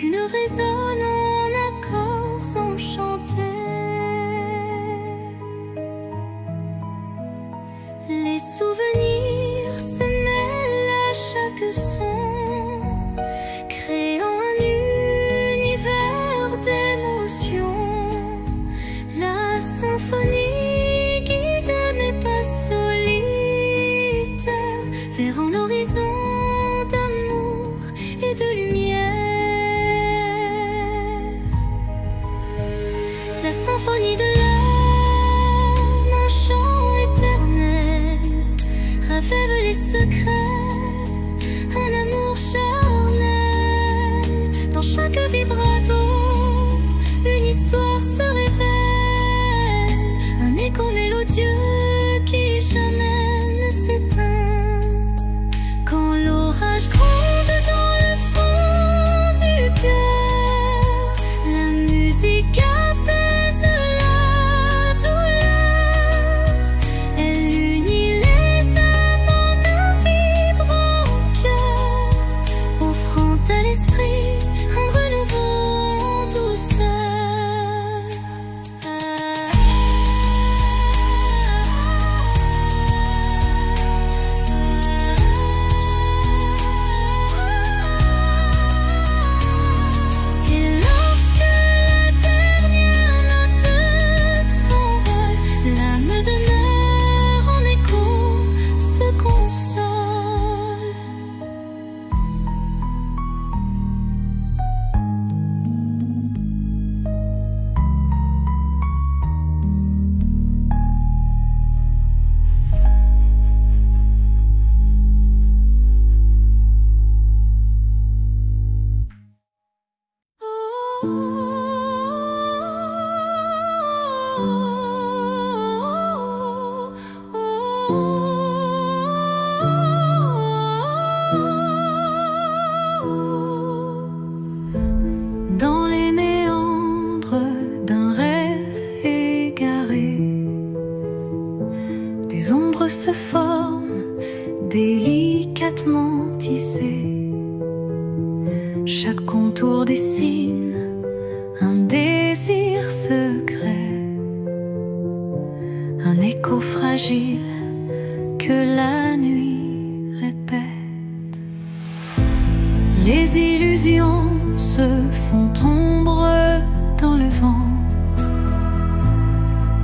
chacune résonne en accords enchantés. Les souvenirs se mêlent à chaque son, créant un univers d'émotions. La symphonie guide mes pas solitaires vers un horizon d'amour et de lumière. La symphonie de l'âme, un chant éternel, révèle les secrets, un amour charnel. Dans chaque vibrato, une histoire se révèle, un écho mélodieux qui jamais ne s'éteint. Quand l'orage gronde dans le fond du cœur, la musique apaise la douleur. Elle unit les âmes en un vibrant cœur, offrant à l'esprit un renouveau en douceur. Et lorsque la dernière note s'envole, l'âme demeure en écho, se console. Dans les méandres d'un rêve égaré, des ombres se forment, délicatement tissées. Chaque contour dessine un désir secret, un écho fragile que la nuit répète. Les illusions se font ombre dans le vent,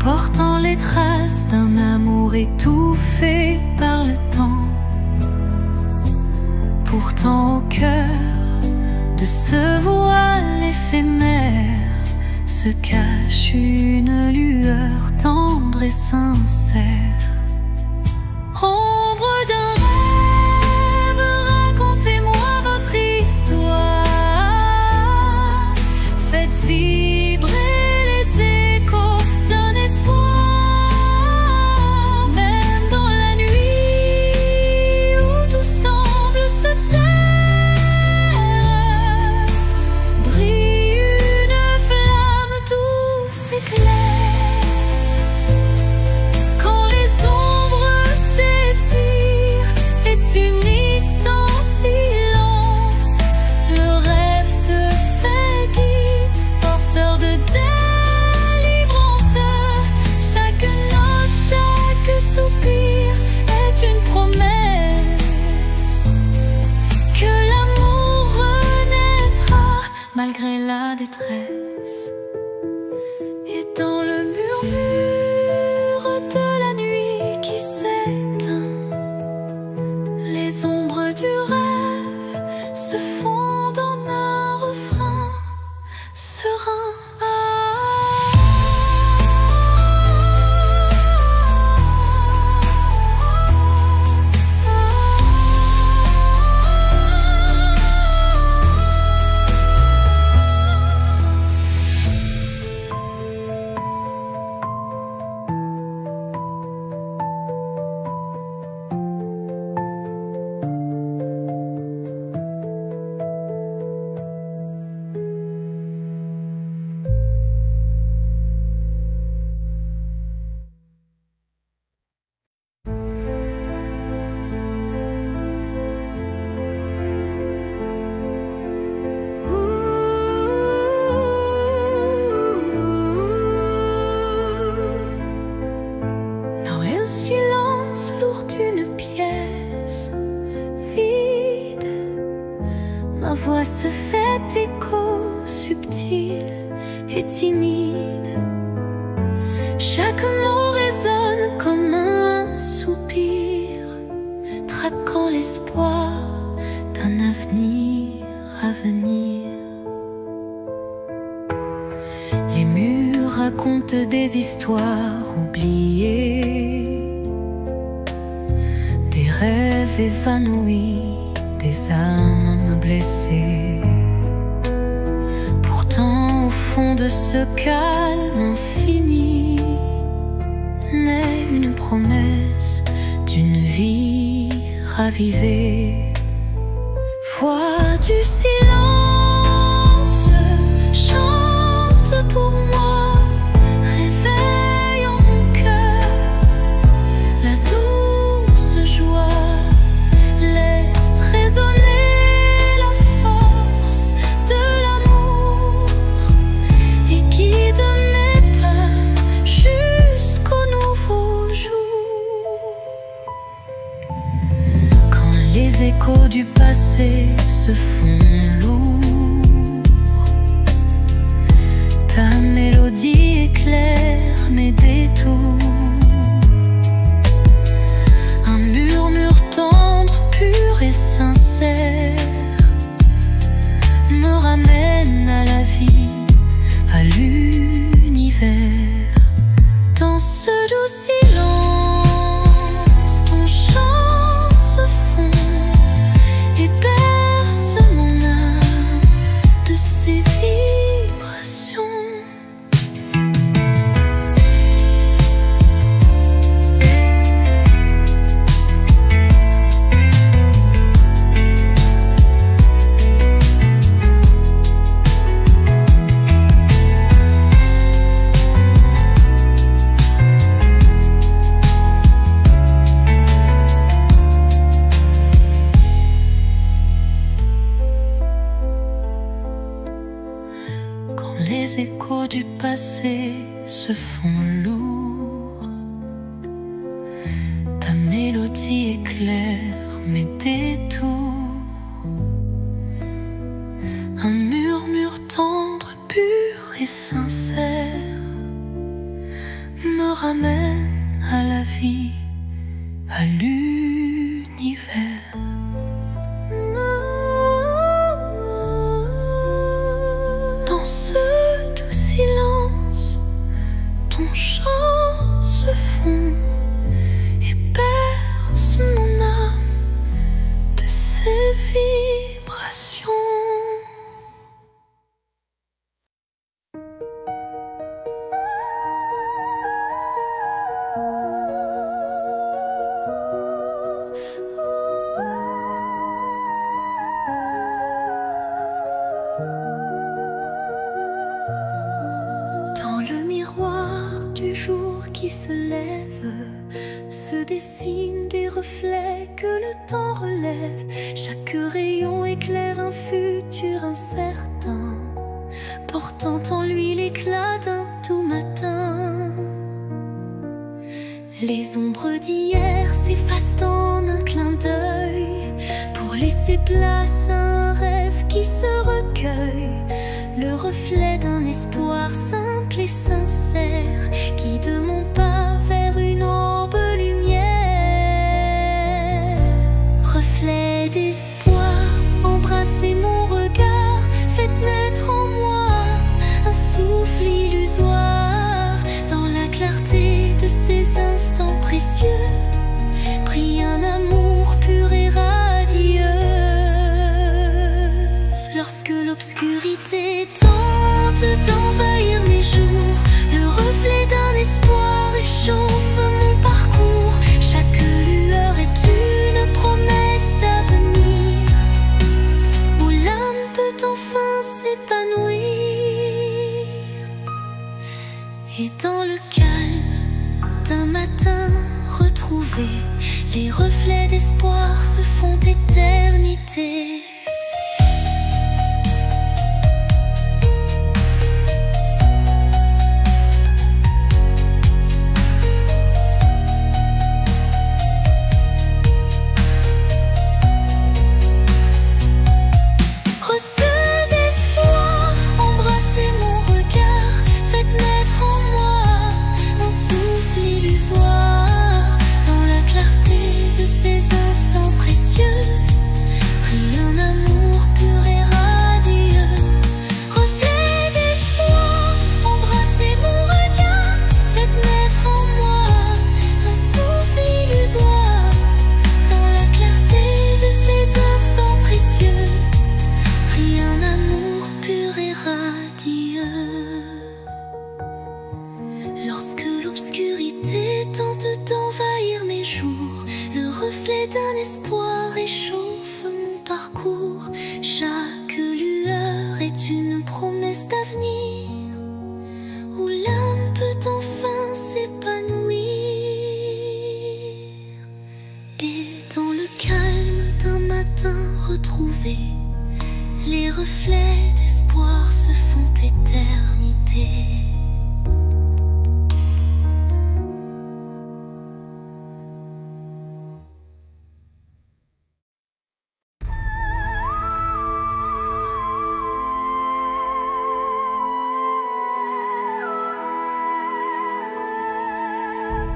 portant les traces d'un amour étouffé par le temps. Pourtant au cœur de ce voile éphémère se cache une lueur tendre et sincère. Ombre d'un rêve, racontez-moi votre histoire. Faites vibrer les échos d'un espoir. Même dans la nuit où tout semble se taire, brille une flamme douce et claire. Quand les ombres s'étirent et s'unissent en silence, le rêve se fait guide, porteur de délivrance. Chaque note, chaque soupir est une promesse que l'amour renaîtra malgré la détresse. Et dans le murmure de la nuit qui s'éteint, les ombres du rêve se fondent en un refrain serein. subtil et timide. Chaque mot résonne comme un soupir, traquant l'espoir d'un avenir à venir. Les murs racontent des histoires oubliées, des rêves évanouis, des âmes blessées. Pourtant, au fond de ce calme infini, naît une promesse d'une vie ravivée. Voix du silence, chante pour moi, réveille en mon cœur la douce joie, laisse résonner la force de l'amour et guide mes pas jusqu'au nouveau jour. Quand les échos du passé se font lourds, ta mélodie éclaire mes détours. Un murmure tendre, pur et sincère me ramène à la vie, à l'univers. Dans ce doux silence, ton chant se fond et berce mon âme de ses vibrations. Quand les échos du passé se font lourds, ta mélodie éclaire mes détours. Un murmure tendre, pur et sincère me ramène à la vie, à l'univers. Dans ce doux silence, ton chant se fond et berce mon âme de ses vibrations. Dans le miroir du jour qui se lève, se dessinent des reflets que le temps relève. Chaque rayon éclaire un futur incertain, portant en lui l'éclat d'un doux matin. Les ombres d'hier s'effacent en un clin d'œil pour laisser place à un rêve qui se recueille. Le reflet d'un espoir simple et sincère guide mon pas vers une ambre lumière. Reflet d'espoir, embrassez mon regard, faites naître en moi un souffle illusoire. Dans la clarté de ces instants précieux brille un amour pur et radieux. Lorsque l'obscurité tente d'envahir mes jours, le reflet d'un espoir réchauffe mon parcours. Chaque lueur est une promesse d'avenir, où l'âme peut enfin s'épanouir. Et dans le calme d'un matin retrouvé, les reflets d'espoir se font éternité. Reçu d'espoir, embrasse une promesse d'avenir où l'âme peut enfin s'épanouir. Et dans le calme d'un matin retrouvé, les reflets d'espoir se font éternité.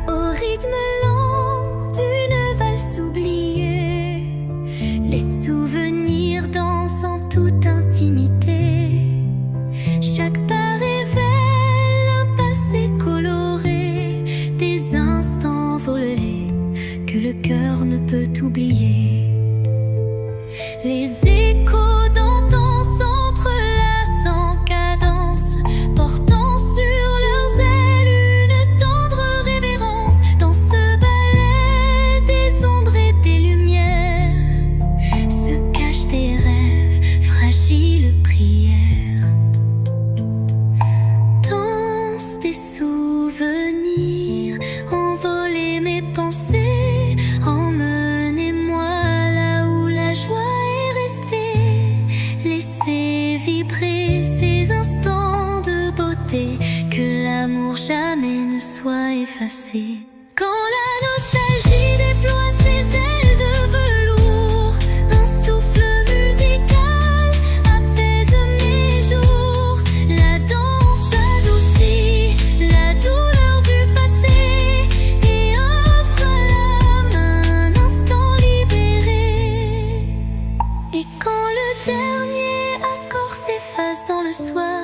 Au rythme lent d'une valse oubliée, les souvenirs dansent en toute intimité. Chaque pas révèle un passé coloré, des instants volés que le cœur ne peut oublier. Les échos d'antan s'entrelacent en cadence, portant sur leurs ailes une tendre révérence. Dans ce ballet des ombres et des lumières se cachent des rêves, fragiles prières. Danse des souvenirs, envoler mes pensées, emmenez-moi là où la joie est restée. Laissez vibrer ces instants de beauté, que l'amour jamais ne soit effacé. Quand la nostalgie déploie ses ailes de velours, un souffle musical apaise mes jours. La danse adoucit la douleur du passé et offre à l'âme un instant libéré. Et quand le dernier accord s'efface dans le soir,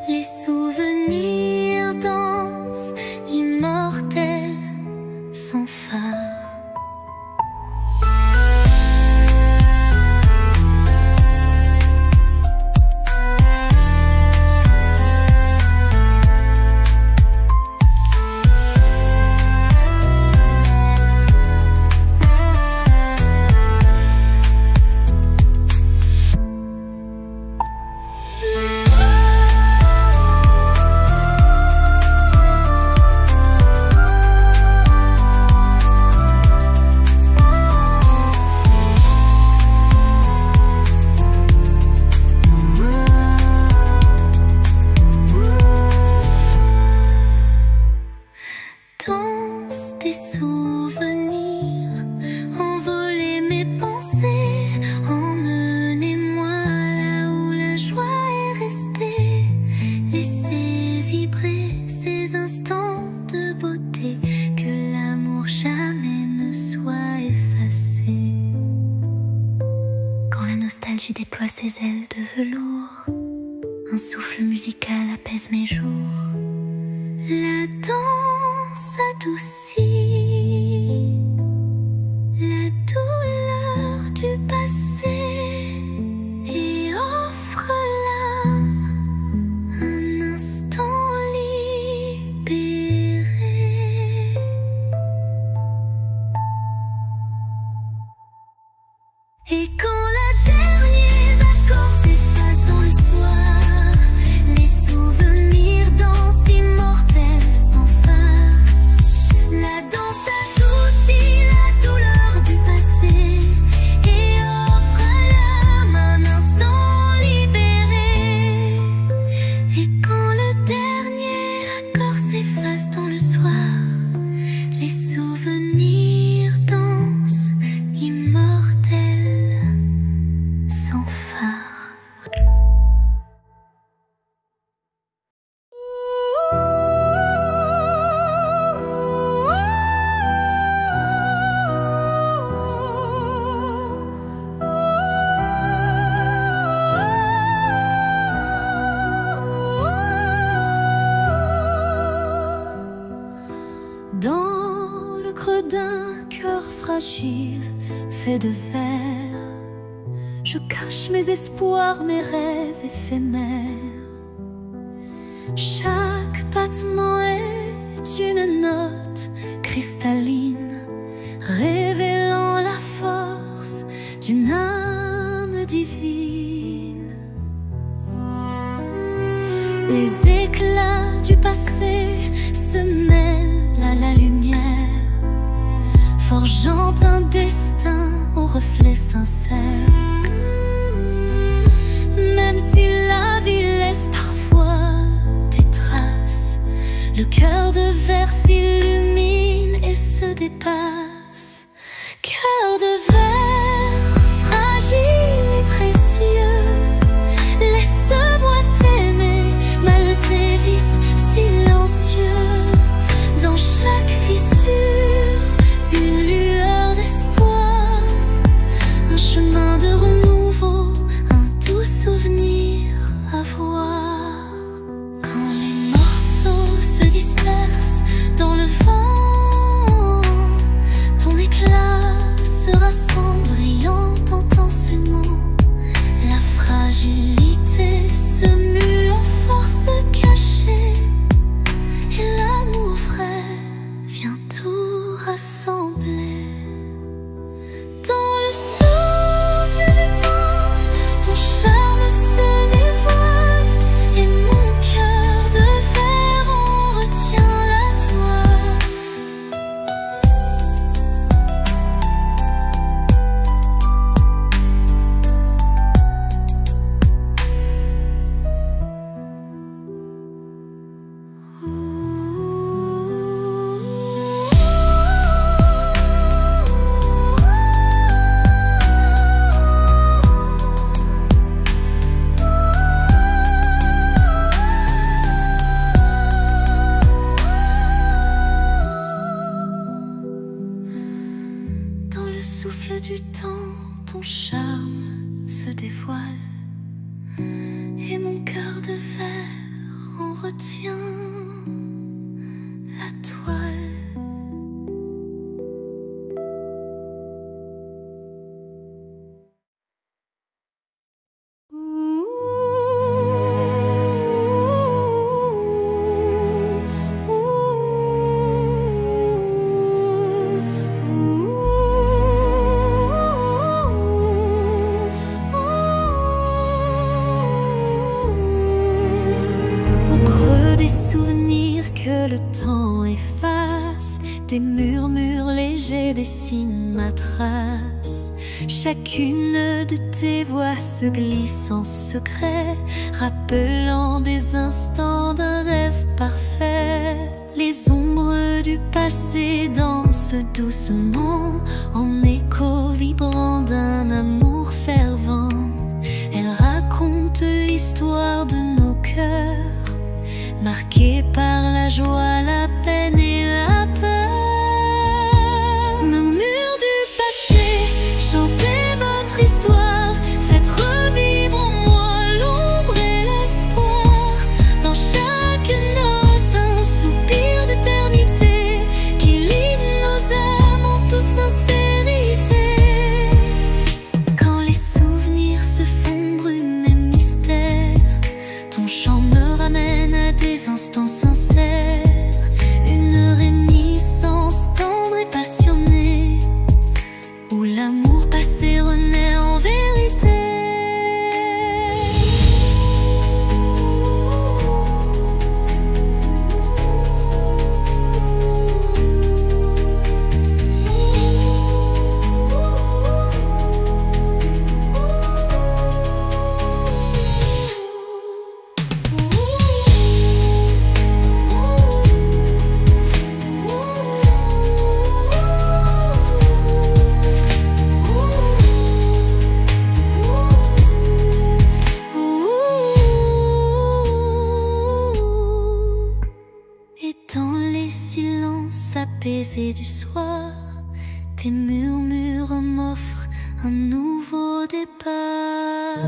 les souvenirs dansent, immortels, sans phare. Danse des souvenirs, envoler mes pensées, emmenez-moi là où la joie est restée. Laissez vibrer ces instants de beauté, que l'amour jamais ne soit effacé. Quand la nostalgie déploie ses ailes de velours, un souffle musical apaise mes jours. La danse adoucit la douleur du passé et offre à l'âme un instant libéré. Et quand la dernier accord s'efface dans le soir, les souvenirs dansent immortels sans phare. La danse adoucit la douleur du passé et offre à l'âme un instant libéré. Et quand le dernier accord s'efface dans le soir, les souvenirs dansent immortels sans phare. Dans le creux d'un cœur fragile fait de verre, je cache mes espoirs, mes rêves éphémères. Chaque battement est une note cristalline, révélant la force d'une âme divine. Les éclats du passé se mêlent à la lumière, forgeant un destin aux reflets sincères. Même si la vie laisse parfois des traces, le cœur de verre s'illumine et se dépasse. Cœur de verre, fragile et précieux, laisse-moi t'aimer, mal tes vices silencieux. Dans chaque fissure, une lueur d'espoir, un chemin de renouveau, un doux souvenir à voir. Quand les morceaux se dispersent dans le vent, ton éclat se rassemble brillant, entend ces mots. La fragilité se mue en force cachée, et l'amour vrai vient tout rassembler. Dans le souffle du temps, ton charme se dévoile, et mon cœur de verre en retient la toile. Dans le souffle du temps, ton charme se dévoile, et mon cœur de verre en retient la toile. Des souvenirs que le temps efface, des murmures légers dessinent ma trace. Chacune de tes voix se glisse en secret, rappelant des instants d'un rêve parfait. Les ombres du passé dansent doucement, en écho vibrant d'un amour fervent. Elles racontent l'histoire de nos cœurs, marqué par la joie, la peine et la peur. Murmures du passé, chantez votre histoire, faites revivre en moi l'ombre et l'espoir. Dans chaque note, un soupir d'éternité qui lie nos âmes en toute sincérité. Quand les souvenirs se font brume et mystère, ton chant me ramène à des instants sincères, une réminiscence tendre et passionnée, où l'amour passé renaît en vérité. Et dans les silences apaisés du soir, tes murmures m'offrent un nouveau départ.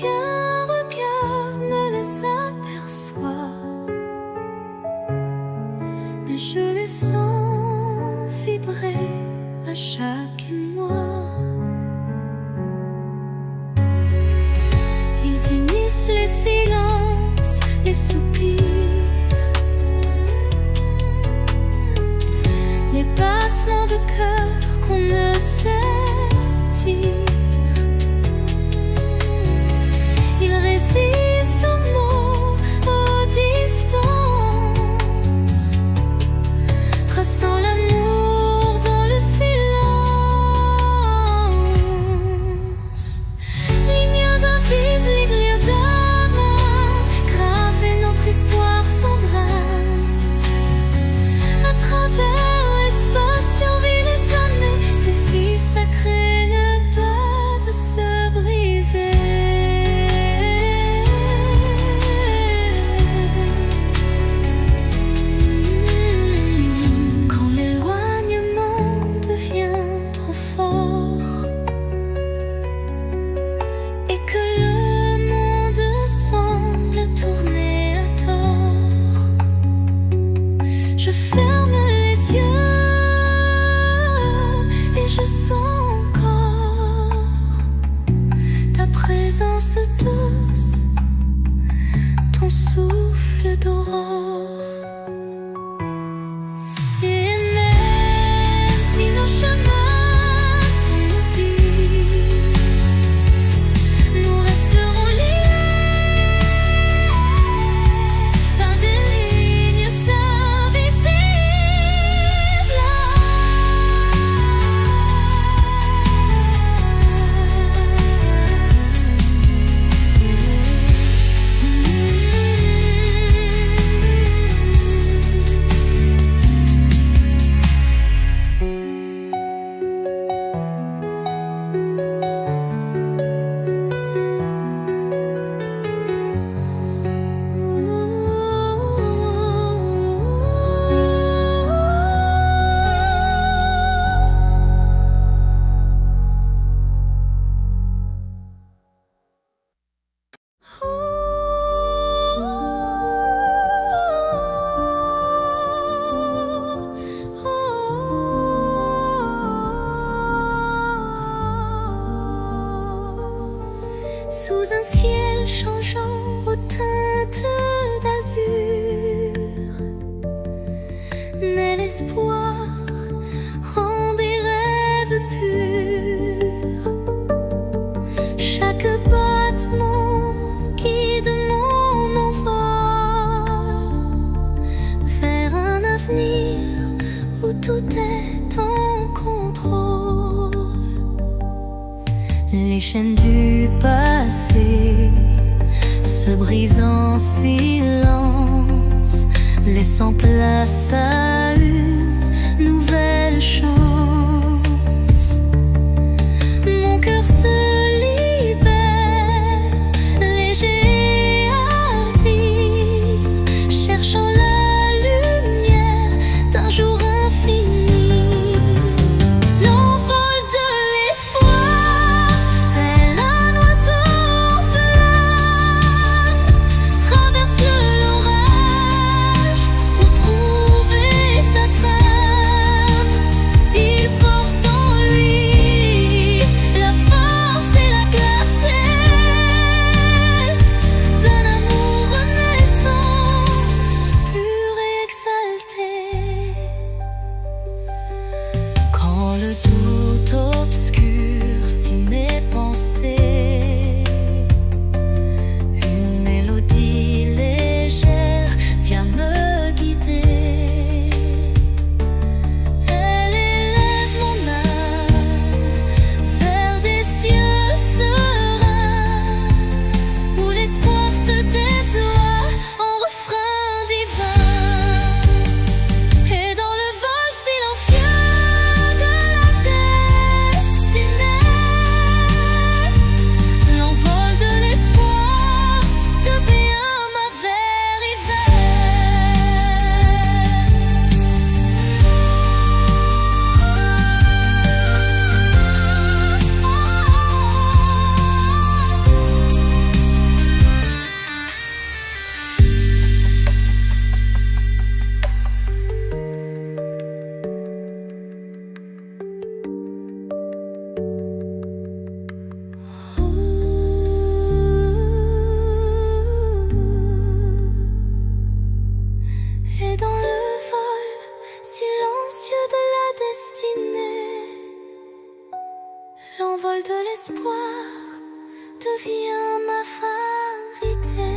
qu'aucun regard ne les aperçoit. Mais je les sens vibrer à chaque émoi. Ils unissent les silences, les soupirs, les battements de cœur qu'on ne sait dire. Ils résistent aux mots, aux distances, traçant l'amour dans le silence. Lignes invisibles, lignes d'amour, graver notre histoire sans drame. À travers l'espace survit les années, ces filles sacrées ne peuvent se briser. Quand l'éloignement devient trop fort et que le monde semble tourner à tort, je ferme les yeux et je sens encore ta présence douce, ton souffle d'aurore. Et même si nos chemins sont mobiles, nous resterons liés par des lignes invisibles. Sous un ciel changeant aux teintes d'azur, naît l'espoir en des rêves purs. Chaque battement guide mon envol vers un avenir où tout est en contrôle. Les chaînes du passé se brisent en silence, laissant place à une nouvelle chance. Mon cœur se libère, léger et hardi, cherchant la lumière d'un jour infini. L'envol de l'espoir, tel un oiseau en flamme, traverse l'orage pour trouver sa trame. l'envol de l'espoir devient ma vérité.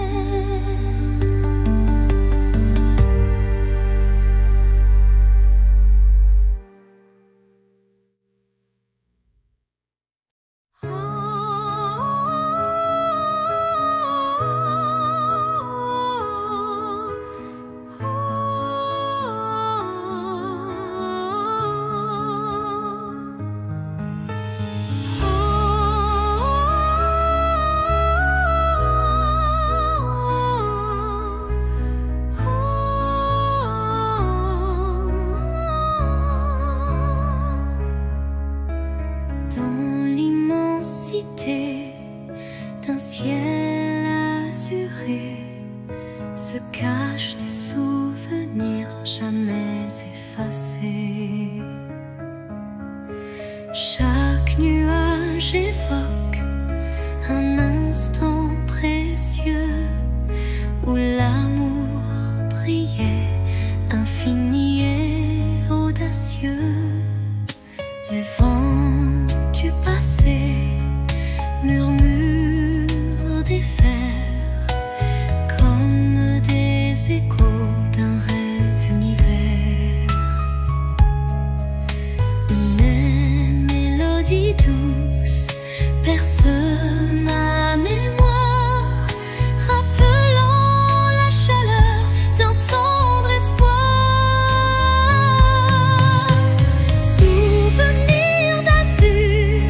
Dans l'immensité d'un ciel azuré se cachent des souvenirs jamais effacés. Chaque nuage évoque un instant précieux où l'amour brillait, infini et audacieux. Les vents du passé murmurent des vers comme des échos d'un rêve univers. Une mélodie douce perce ma mémoire, rappelant la chaleur d'un tendre espoir. Souvenir d'azur,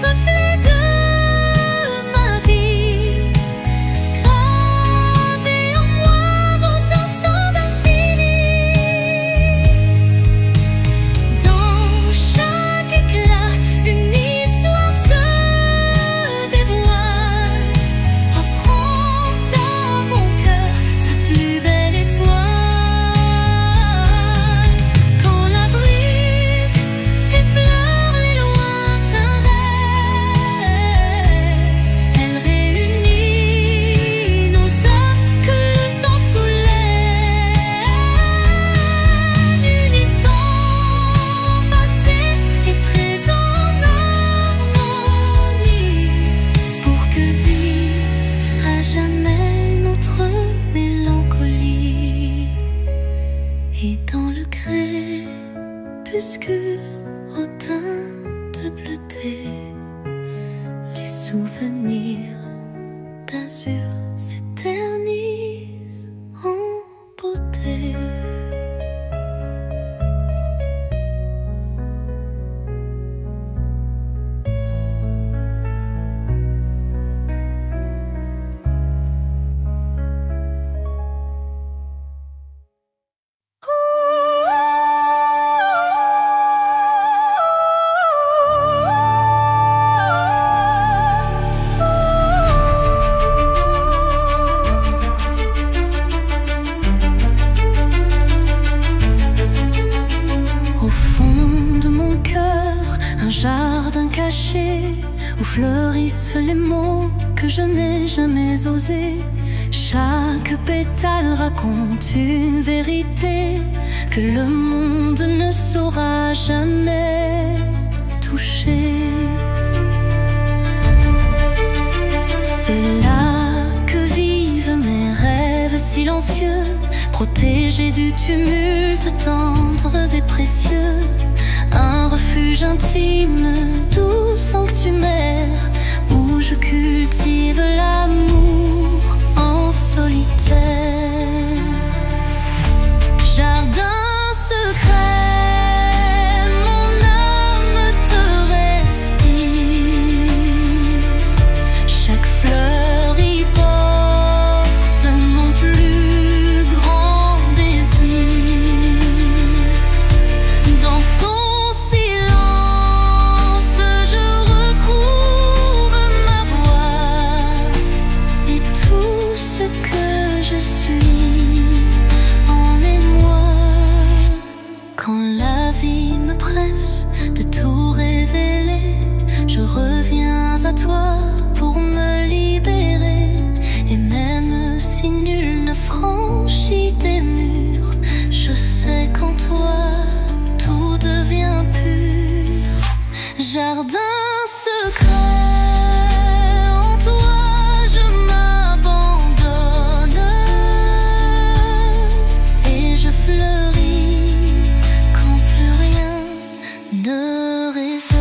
reflet de ma vie, gravez en moi vos instants d'infini. Dans chaque éclat, une histoire se dévoile, offrant à mon cœur sa plus belle étoile. Quand la brise effleure les lointains rêves, elle réunit nos âmes que le temps soulève, unissant passé et présent en harmonie, pour que vive à jamais notre mélancolie. Et dans le crépuscule aux teintes bleutées, les souvenirs d'azur s'éternisent en beauté. Au fond de mon cœur, un jardin caché où fleurissent les mots que je n'ai jamais osés. Chaque pétale raconte une vérité que le monde ne saura jamais toucher. C'est là que vivent mes rêves silencieux, protégés du tumulte, tendres et précieux. Un refuge intime, doux sanctuaire, où je cultive l'amour en solitaire. Jardin secret, mon âme te respire. Chaque fleur y porte mon plus grand désir. Dans ton silence, je retrouve ma voix et tout ce que je suis en émoi. Quand la vie me presse de tout révéler, je reviens à toi pour me libérer. Et même si nul ne franchit tes murs, je sais qu'en toi tout devient pur. Jardin secret. secret, en toi je m'abandonne et je fleuris quand plus rien ne résonne.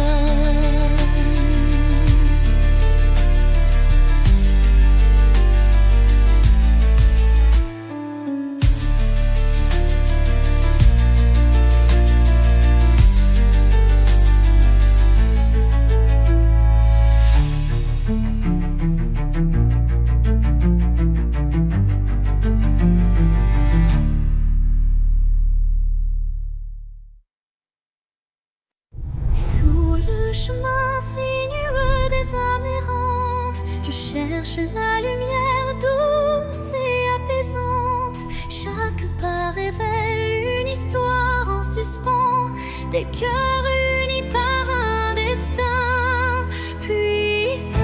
Chemin sinueux des âmes errantes, je cherche la lumière douce et apaisante. Chaque pas révèle une histoire en suspens, des cœurs unis par un destin puissant.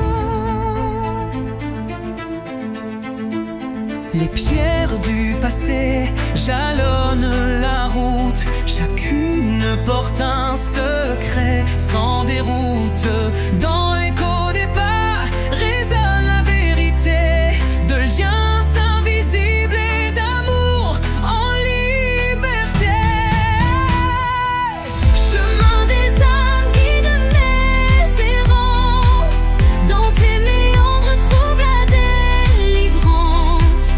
Les pierres du passé jalonnent la route, chacune porte un secret sans déroute. Dans l'écho des pas résonne la vérité de liens invisibles et d'amour en liberté. Chemin des âmes, guide mes errances, dans tes méandres trouve la délivrance,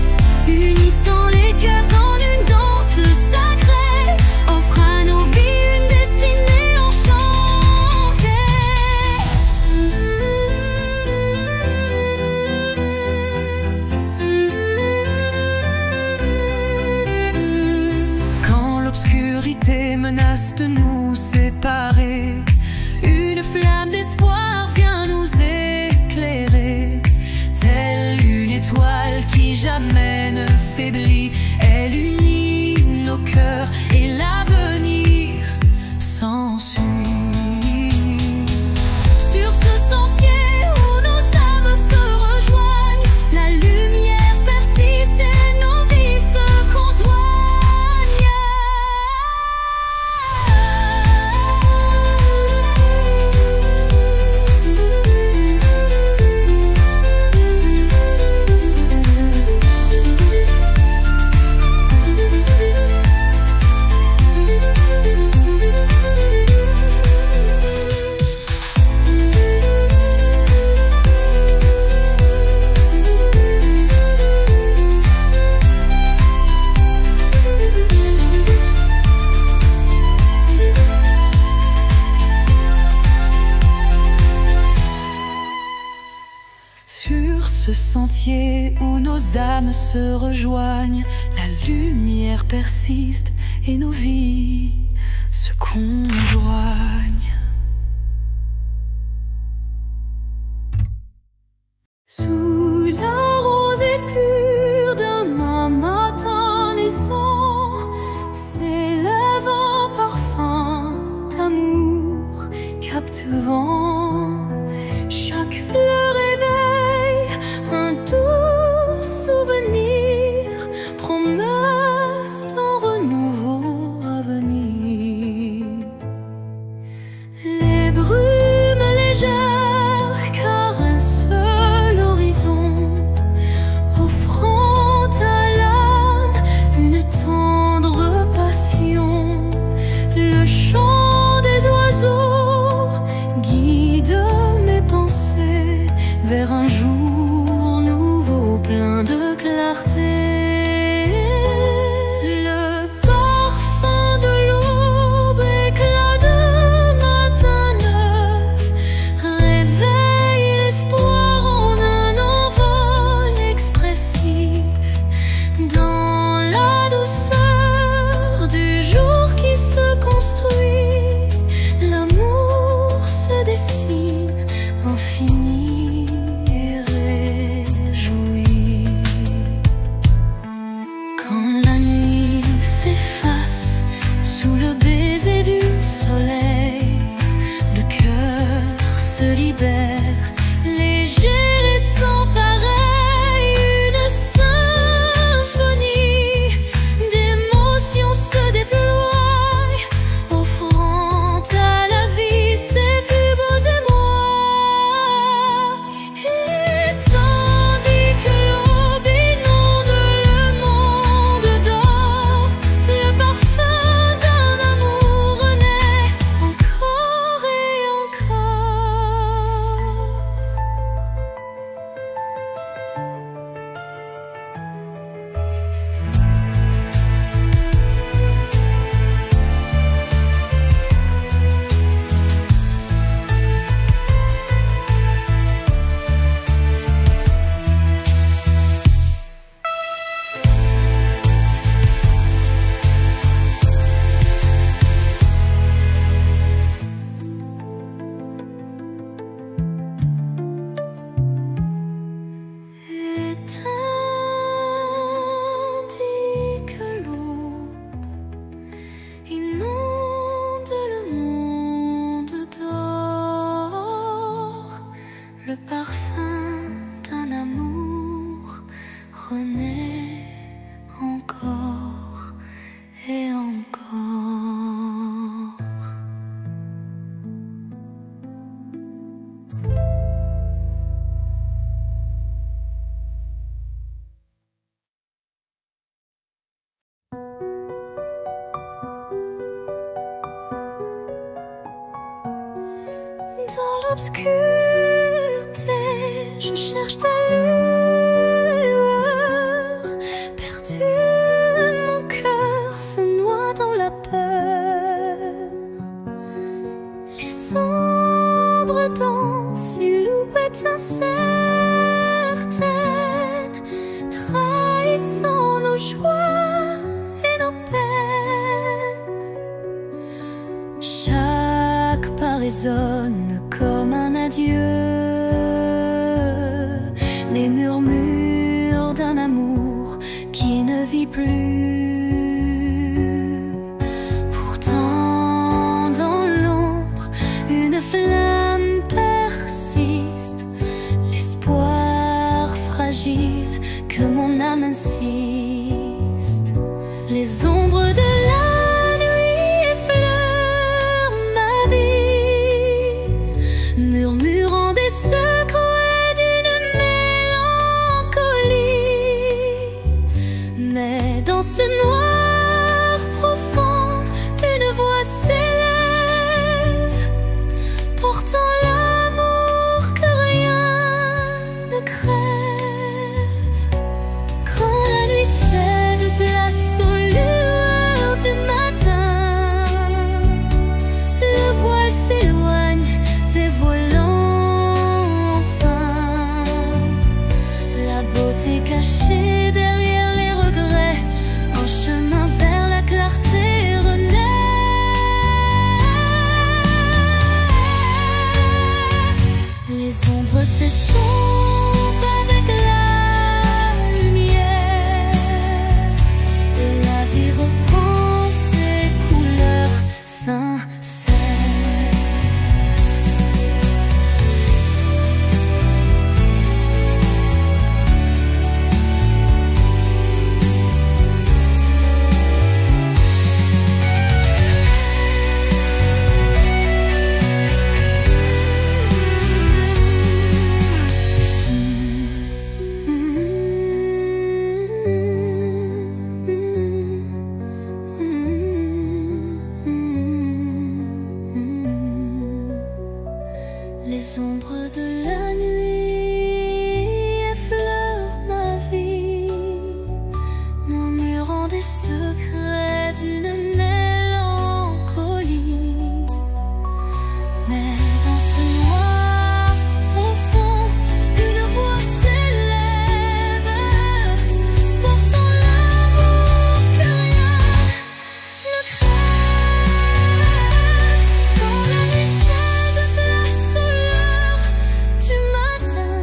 unissant les cœurs en une danse sacrée, offre à nos vies une destinée enchantée. Quand l'obscurité menace de nous séparer, une flamme d'espoir vient nous éclairer. Telle une étoile qui jamais ne faiblit, elle unit nos cœurs et l'avenir s'ensuit. Sur ce sentier où nos âmes se rejoignent, la lumière persiste et nos vies se conjoignent. Sur ce sentier où nos âmes se rejoignent, la lumière persiste et nos vies se conjoignent. Sous la rosée pure d'un matin naissant, s'élève un parfum d'amour captivant. Chaque fleur éveille un doux souvenir, promesse d'un renouveau à venir. Les brumes légères caressent l'horizon, offrant à l'âme une tendre passion. Le chant des oiseaux guide mes pensées vers un jour nouveau plein de clarté. Le parfum de l'aube, éclat de matin neuf, réveille l'espoir en un envol expressif. Dans la douceur du jour qui se construit, l'amour se dessine infini et réjoui. Quand la nuit s'efface sous le baiser du soleil, le cœur se libère, léger et sans pareil. Une symphonie d'émotions se déploie, offrant à la vie ses plus beaux émois. le parfum d'un amour renaît encore et encore. Dans l'obscurité, je cherche ta lueur. Perdu, mon cœur se noie dans la peur. Les ombres dansent, silhouettes incertaines, trahissant nos joies et nos peines. Chaque pas résonne comme un adieu, les murmures d'un amour qui ne vit plus. Pourtant dans l'ombre, une flamme persiste, l'espoir fragile que mon âme insiste. Les ombres de la murmurant des secrets d'une mélancolie. Mais dans ce noir profond, une voix s'élève, portant l'amour que rien ne crève. Quand la nuit cède place aux lueurs du matin, le voile s'éloigne, dévoilant enfin la beauté cachée derrière les regrets. Un chemin vers la clarté renaît. Les ombres s'estompent avec la lumière et la vie reprend ses couleurs sincères. Les ombres de la nuit effleurent ma vie, murmurant des secrets d'une mélancolie. Mais dans ce noir profond, une voix s'élève, portant l'amour que rien ne crève. Quand la nuit cède place aux lueurs du matin,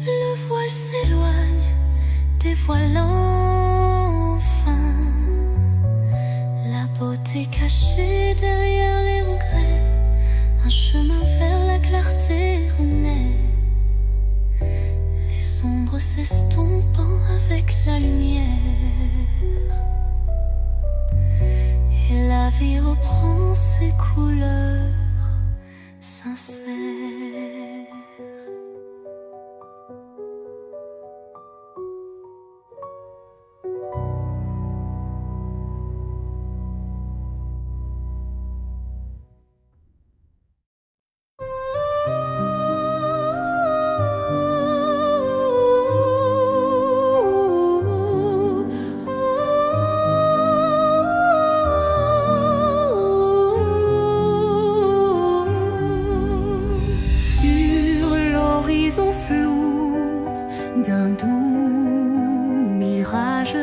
le voile s'éloigne, dévoilant enfin la beauté cachée derrière les regrets. Un chemin vers la clarté renaît, les ombres s'estompant avec la lumière, et la vie reprend ses couleurs sincères. Flou d'un doux mirage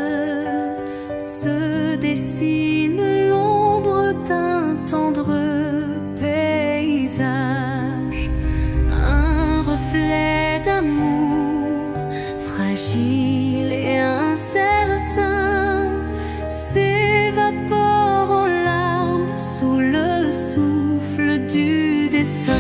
se dessine l'ombre d'un tendre paysage, un reflet d'amour fragile et incertain s'évapore en larmes sous le souffle du destin.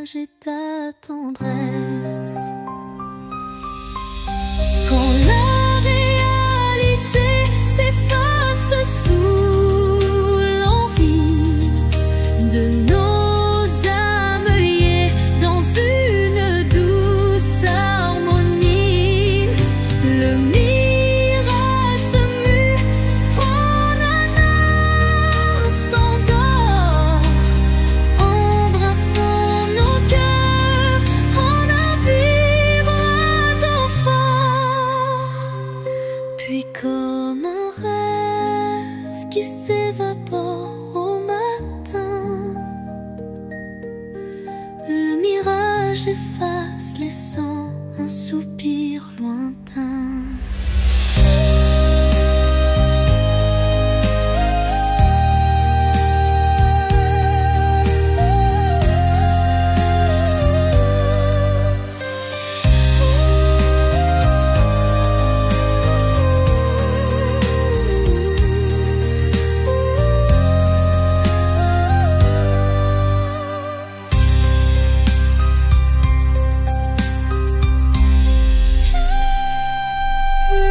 visage et ta tendresse. Quand la réalité s'efface sous l'envie de nos âmes liées dans une douce harmonie, le mirage se mue en un instant d'or, embrassant nos cœurs en un vibrato fort. Puis comme un rêve qui s'évapore au matin, le mirage efface, laissant un soupir lointain.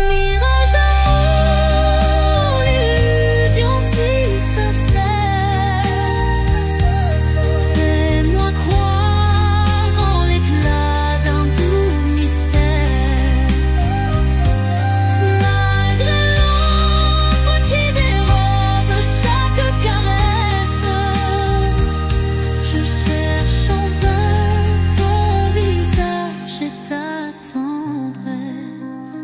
Mirage d'amour, l'illusion si sincère, fais-moi croire en l'éclat d'un doux mystère. Malgré l'ombre qui dérobe chaque caresse, je cherche en vain ton visage et ta tendresse.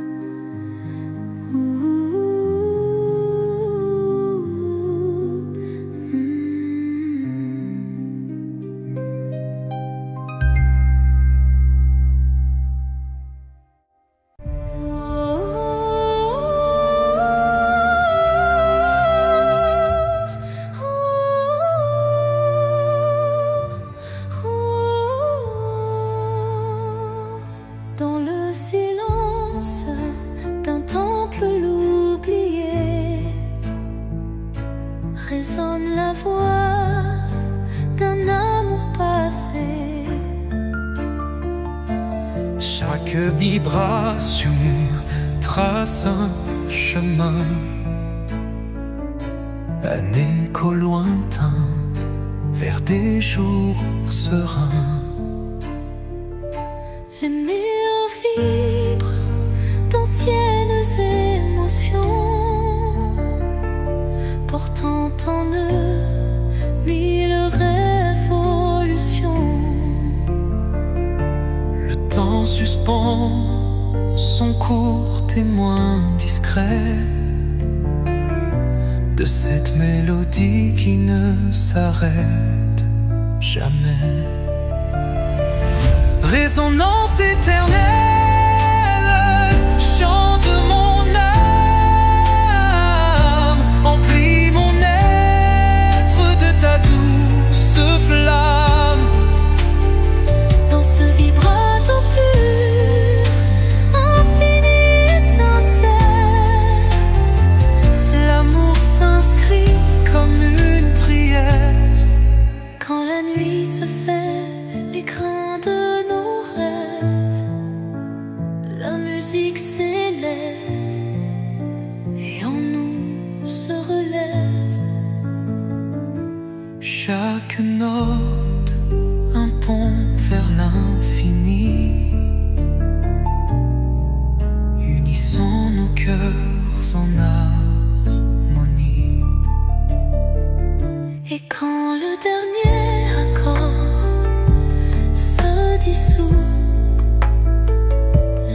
Dans le silence d'un temple l'oublié, résonne la voix d'un amour passé. Chaque vibration trace un chemin, un écho lointain vers des jours sereins. Les murs vibrent d'anciennes émotions, portant en eux mille révolutions. Le temps suspend son court témoin discret de cette mélodie qui ne s'arrête jamais. Résonance éternelle, chant de mon âme, emplis mon être de ta douce flamme. Dans ce vibrato pur, infini et sincère, L'amour s'inscrit comme une prière. quand la nuit se fait l'écrin de nos rêves, la musique s'élève et en nous se relève. Chaque note un pont vers l'infini, unissant nos cœurs en harmonie. Et quand le dernier accord se dissout,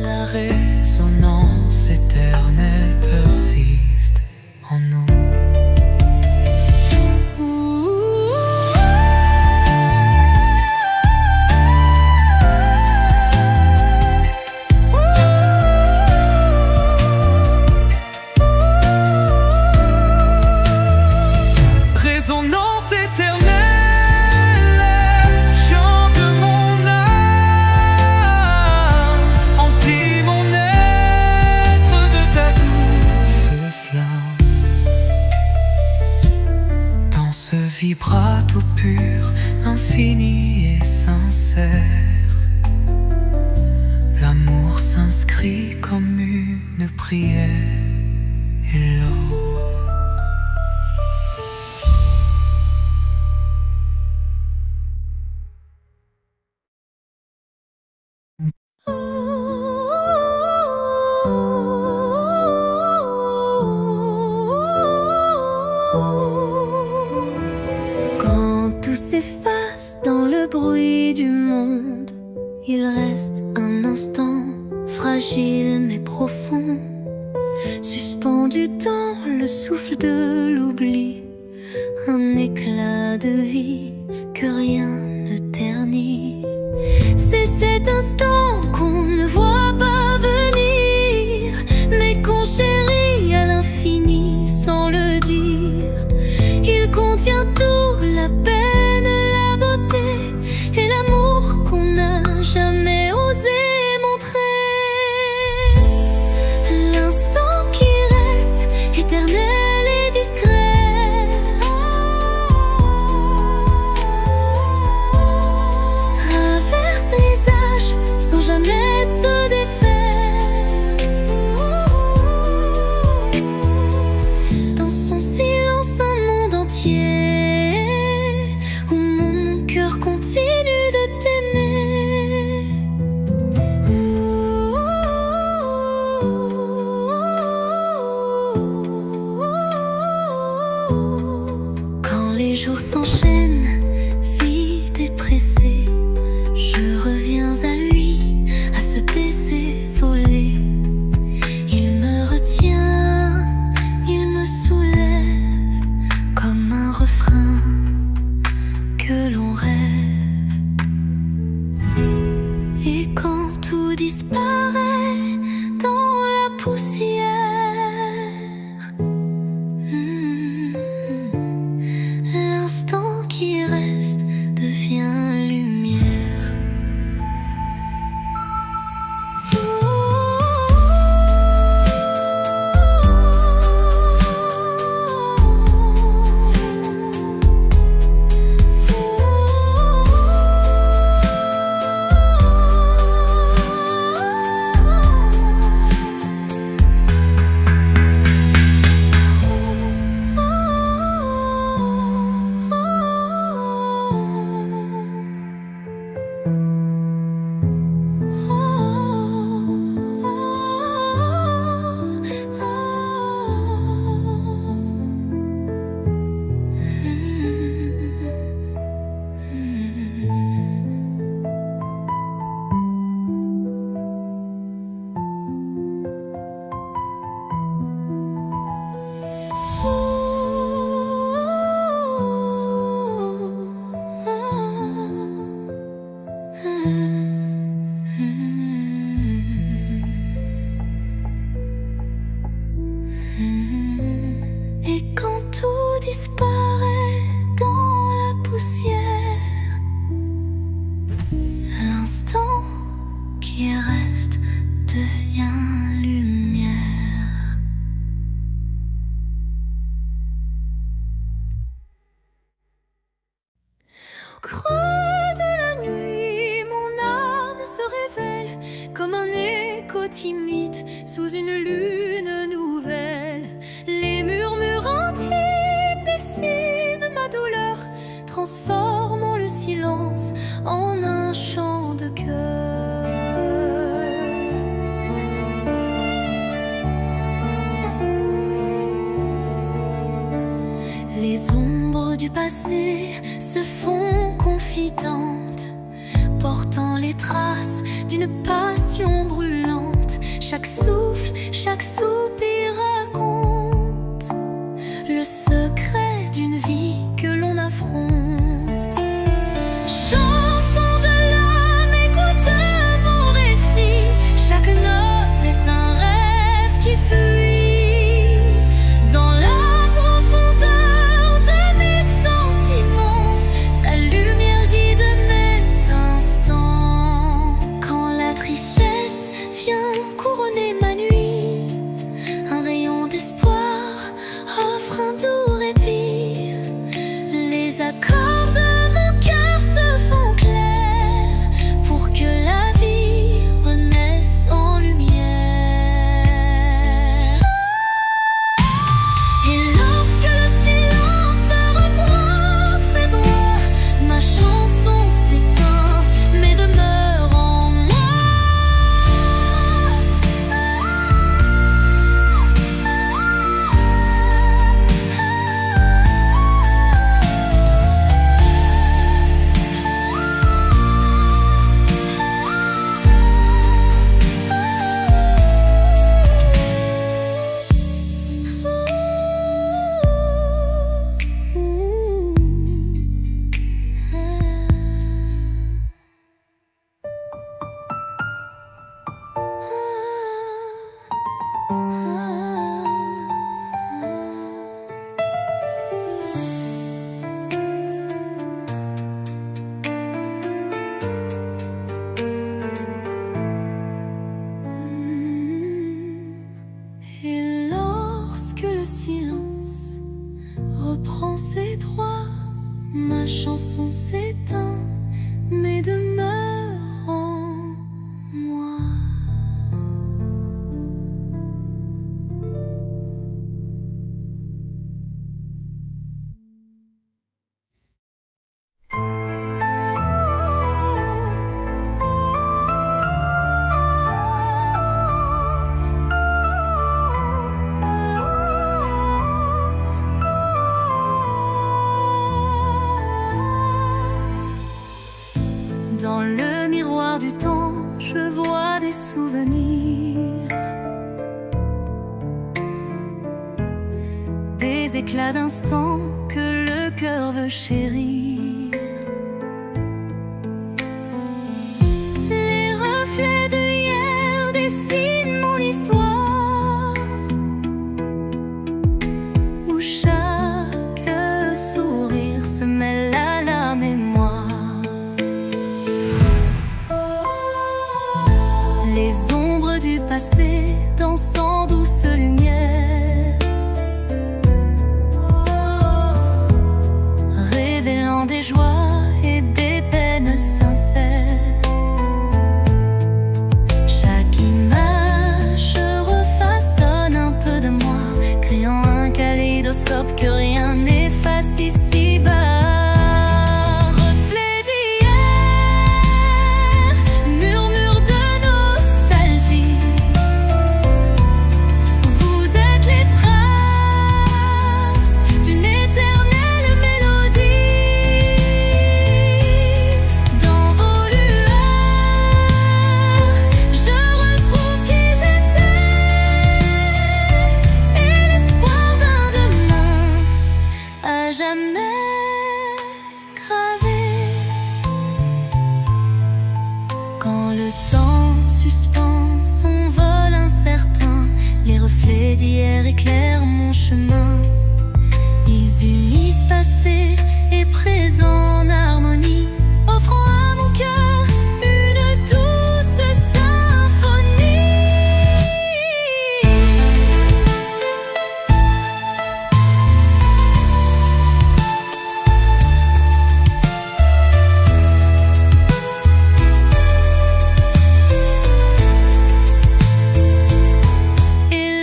La résonance éternelle persiste en nous. Résonance éternelle, chant de mon âme, emplis mon être de ta douce s'écrit comme une prière. Hello. Quand tout s'efface dans le bruit du monde, il reste un instant fragile mais profond, suspendu dans le souffle de l'oubli, un éclat de vie que rien ne ternit. C'est cet instant qu'on ne voit pas venir, mais qu'on chérit à l'infini sans le dire. Il contient tout, la peine, la beauté et l'amour qu'on n'a jamais osé montrer. L'instant qui reste éternel et discret, traverse les âges sans jamais se défaire. Dans son silence un monde entier où mon cœur continue de t'aimer. Quand les jours s'enchaînent, vides et pressés, je reviens à lui, à ce baiser volé. Il me retient, il me soulève comme un refrain que l'on rêve. Et quand tout disparaît dans la poussière, l'instant qui reste devient lumière. Et quand tout disparaît dans la poussière, l'instant qui reste devient lumière. Au creux de la nuit, mon âme se révèle comme un écho timide sous une lune nouvelle. Les murmures intimes dessinent ma douleur, transformant le silence en un chant de cœur. Les ombres du passé se font confidentes, portant les traces d'une passion brûlante. Chaque souffle, chaque soupir raconte le secret d'une vie que l'on affronte. Chanson de l'âme, écoute mon récit. Chaque note est un rêve qui fuit dans la profondeur de mes sentiments. Ta lumière guide mes instants. Quand la tristesse vient couronner ma nuit, Dans le miroir du temps, je vois des souvenirs, des éclats d'instants que le cœur veut chérir. Les reflets de hier dessinent mon histoire, où chaque sourire se mêle à la mémoire. Les ombres du passé dansent en douce lumière, révélant des joies et des peines sincères. Chaque image refaçonne un peu de moi, créant un kaléidoscope que rien n'efface ici-bas. Quand le temps suspend son vol incertain, les reflets d'hier éclairent mon chemin. Ils unissent passé et présent en harmonie, offrant à mon cœur une douce symphonie.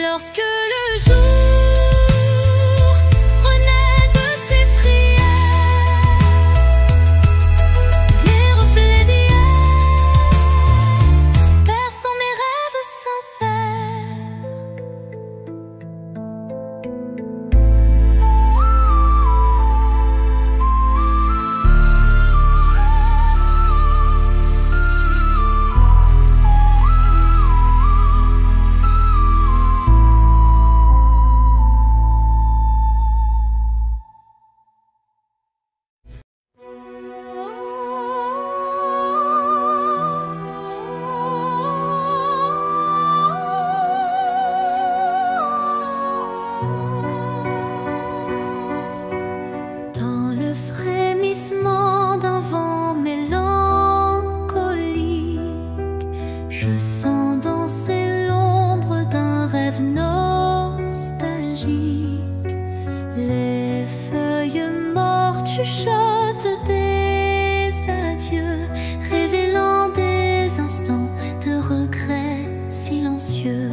Lorsque le jour renaît de ses prières, les reflets d'hier bercent mes rêves sincères. D'un vent mélancolique, je sens danser l'ombre d'un rêve nostalgique. Les feuilles mortes chuchotent des adieux, révélant des instants de regrets silencieux.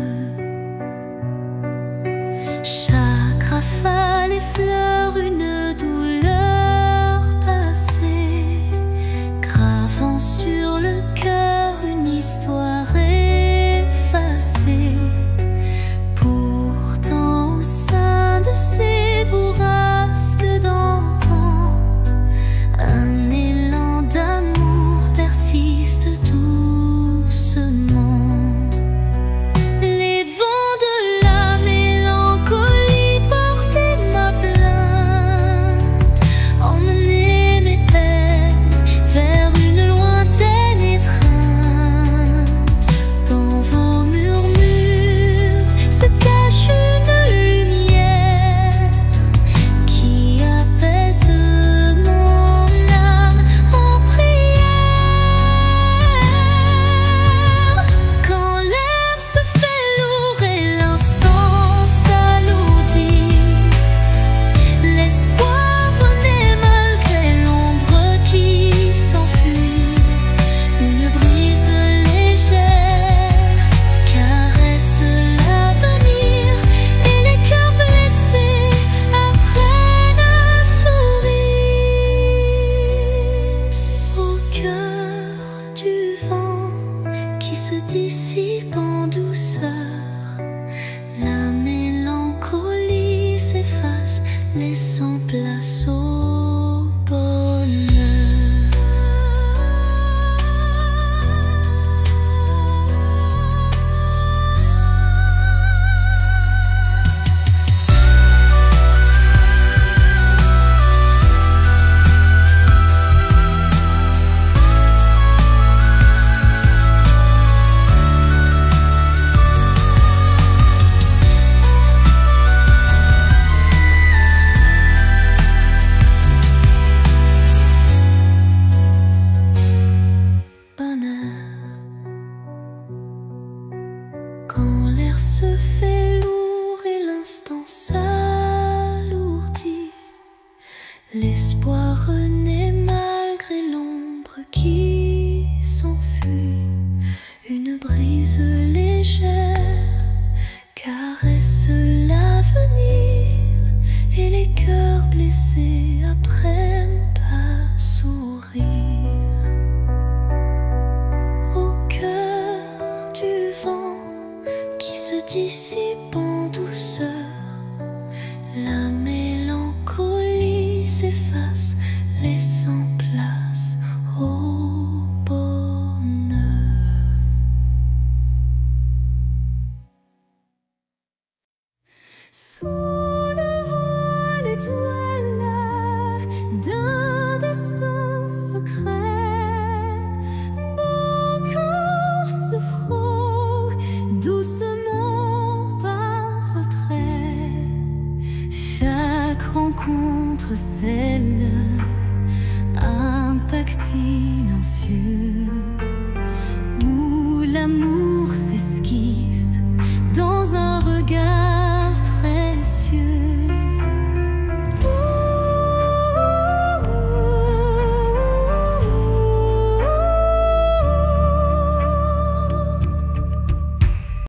Chaque rafale effleure une douleur passée, gravant sur le cœur une histoire effacée. Pourtant au sein de ces bourrasques d'antan, un élan d'amour persiste doucement. Les vents de la mélancolie portaient ma plainte, emmenaient mes peines vers une lointaine étreinte. Dans vos murmures se cache une lumière qui apaise mon âme en prière. Quand l'air se fait lourd et l'instant s'alourdit, l'espoir renaît malgré l'ombre qui s'enfuit. Une brise légère caresse l'avenir et les cœurs blessés apprennent à sourire. Au cœur du vent qui se dissipe en douceur, la mélancolie s'efface, laissant place au bonheur. se fait lourd et l'instant s'alourdit. L'espoir renaît malgré l'ombre qui s'enfuit. Une brise légère caresse l'avenir et les cœurs blessés apprennent à sourire. Au cœur du vent qui se dissipe en douceur, la mélancolie s'efface, laissant place au bonheur. Sous le voile étoile d'un destin secret, mon corps se frôle doucement par retrait. Chaque rencontre scelle un pacte silencieux où l'amour s'esquisse dans un regard